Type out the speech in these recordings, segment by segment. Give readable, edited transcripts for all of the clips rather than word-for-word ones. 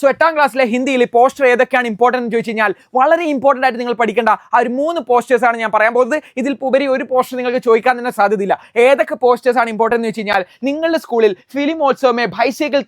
So 8ാം ക്ലാസ്സിലെ ഹിന്ദിയിൽ poster ഏതൊക്കെയാണ് ഇമ്പോർട്ടൻ്റ് എന്ന് ചോദിച്ചു കഴിഞ്ഞാൽ വളരെ ഇമ്പോർട്ടൻ്റ് ആയിട്ട് നിങ്ങൾ പഠിക്കേണ്ട ആ ഒരു 3 പോസ്റ്റേഴ്സാണ് ഞാൻ പറയാൻ പോകുന്നത്. ഇതിൽ ഉപരി ഒരു പോസ്റ്റർ നിങ്ങൾക്ക് ചോദിക്കാൻ തന്നെ സാധ്യതയില്ല. ഏതൊക്കെ പോസ്റ്റേഴ്സ് ആണ് ഇമ്പോർട്ടൻ്റ് എന്ന് വെച്ച് കഴിഞ്ഞാൽ നിങ്ങളുടെ സ്കൂളിൽ ഫിലിമോത്സവമേ ബൈസൈക്കിൾ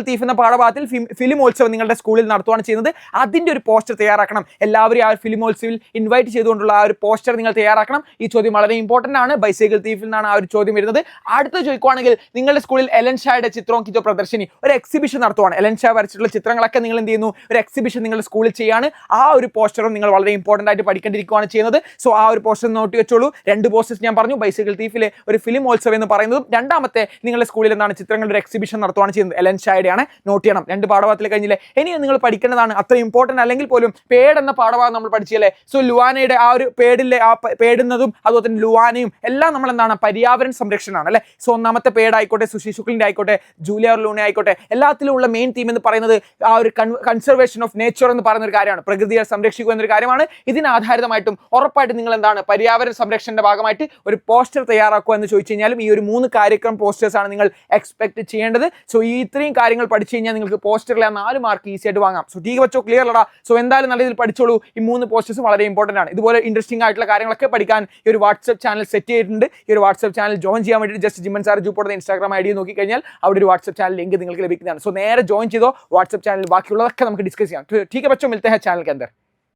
തീഫ് എന്ന പാഠഭാഗത്തിൽ ഫിലിമോത്സവം നിങ്ങളുടെ സ്കൂളിൽ നടത്തുകയാണ് ചെയ്യുന്നത്. അതിൻ്റെ ഒരു പോസ്റ്റർ തയ്യാറാക്കണം. എല്ലാവരും ആ ഒരു ഫിലിമോത്സവിൽ ഇൻവൈറ്റ് ചെയ്തുകൊണ്ടുള്ള ആ ഒരു പോസ്റ്റർ നിങ്ങൾ തയ്യാറാക്കണം. ഈ ചോദ്യം വളരെ ഇമ്പോർട്ടൻ്റ് ആണ്. ബൈസൈക്കിൾ തീഫിൽ നിന്നാണ് ആ ഒരു ചോദ്യം വരുന്നത്. അടുത്ത ചോദിക്കുവാണെങ്കിൽ നിങ്ങളുടെ സ്കൂളിൽ എലൻ ഷായുടെ ചിത്രവും കിറ്റോ പ്രദർശിനി ഒരു എക്സിബിഷൻ നടത്തുവാണ്. എലൻ ഷാ വരച്ചിട്ടുള്ള ചിത്രങ്ങളൊക്കെ നിങ്ങൾ എന്ത് ചെയ്യുന്നു, ഒരു എക്സിബിഷൻ നിങ്ങളുടെ സ്കൂളിൽ ചെയ്യാണ്. ആ ഒരു പോസ്റ്ററും നിങ്ങൾ വളരെ ഇമ്പോർട്ടൻ്റ് ആയിട്ട് പഠിക്കേണ്ടിരിക്കുകയാണ് ചെയ്യുന്നത്. സോ ആ ഒരു പോസ്റ്റർ നോട്ട് വെച്ചോളൂ. 2 പോസ്റ്റേഴ്സ് ഞാൻ പറഞ്ഞു. ബൈസൈക്കിൾ തീഫിലെ ഒരു ഫിലിമോത്സവം എന്ന് പറയുന്നതും രണ്ടാമത്തെ നിങ്ങളുടെ സ്കൂളിൽ എന്താണ് ചിത്രങ്ങളുടെ ഒരു എക്സിബിഷൻ നടത്തുകയാണ് ചെയ്യുന്നത്. എലൻ ഷായുടെയാണ്. നോട്ട് ചെയ്യണം. 2 പാഠഭാഗത്തിൽ കഴിഞ്ഞില്ലേ. ഇനി നിങ്ങൾ പഠിക്കേണ്ടതാണ്. അത്ര ഇമ്പോർട്ടൻ്റ് അല്ലെങ്കിൽ പോലും പേഡ് എന്ന പാഠഭാഗം നമ്മൾ പഠിച്ചല്ലേ. സോ ലുവാനയുടെ ആ ഒരു പേടിലെ ആ പേടുന്നതും അതുപോലെ തന്നെ ലുവാനയും എല്ലാം നമ്മൾ എന്താണ് പര്യാവരണ സംരക്ഷണമാണ് അല്ലെ. സോ ഒന്നാമത്തെ പേഡ് ആയിക്കോട്ടെ, സുഷി ശുക്ലിന്റെ ആയിക്കോട്ടെ, ജൂലിയ ലൂണ ആയിക്കോട്ടെ, എല്ലാത്തിലും ഉള്ള മെയിൻ തീം എന്ന് പറയുന്നത് ആ ഒരു കൺസർവേഷൻ ഓഫ് നേച്ചർ എന്ന് പറയുന്ന ഒരു കാര്യമാണ്. പ്രകൃതിയെ സംരക്ഷിക്കുക എന്നൊരു കാര്യമാണ്. ഇതിന് ആധാരിതമായിട്ടും ഉറപ്പായിട്ട് നിങ്ങൾ എന്താണ് പര്യാവരണ സംരക്ഷണന്റെ ഭാഗമായിട്ട് ഒരു പോസ്റ്റർ തയ്യാറാക്കുക എന്ന് ചോദിച്ചു കഴിഞ്ഞാലും ഈ ഒരു 3 കാര്യക്രമ പോസ്റ്റേഴ്സ് ആണ് നിങ്ങൾ എക്സ്പെക്ട് ചെയ്യേണ്ടത്. സോ ഈ ഇത്രയും കാര്യങ്ങൾ പഠിച്ചു കഴിഞ്ഞാൽ നിങ്ങൾക്ക് പോസ്റ്ററിലെ 4 മാർക്ക് ഈസി ആയിട്ട് വാങ്ങാം. സോ ടീ വെച്ചോ, ക്ലിയർ അല്ലടാ. സോ എന്തായാലും നല്ല രീതിയിൽ പഠിച്ചോളൂ. ഈ 3 പോസ്റ്റേഴ്സ് വളരെ ഇമ്പോർട്ടൻ്റ് ആണ്. ഇതുപോലെ ഇൻട്രസ്റ്റിംഗ് ആയിട്ടുള്ള കാര്യങ്ങളൊക്കെ പഠിക്കാൻ ഈ ഒരു വാട്സ്ആപ്പ് ചാനൽ സെറ്റ് ചെയ്തിട്ടുണ്ട്. ഈ ഒരു വാട്സ്ആപ്പ് ചാനൽ ജോയിൻ ചെയ്യാൻ വേണ്ടി ജസ്റ്റ് ജിമ്മൻ സാർ ജൂപ്പോടെ ഇൻസ്റ്റാഗ്രാം ഐ ഡി നോക്കി കഴിഞ്ഞാൽ അവിടെ ഒരു വാട്സ്ആപ്പ് ചാനൽ ലിങ്ക് നിങ്ങൾക്ക് ലഭിക്കുന്നതാണ്. സോ നേരെ ജോയിൻ ചെയ്തോ വാട്സ്ആപ്പ് ചാനൽ. ബാക്കിയുള്ളതൊക്കെ നമുക്ക് ഡിസ്കസ് ചെയ്യാം. ठीक है बच्चों, मिलते हैं चैनल के अंदर.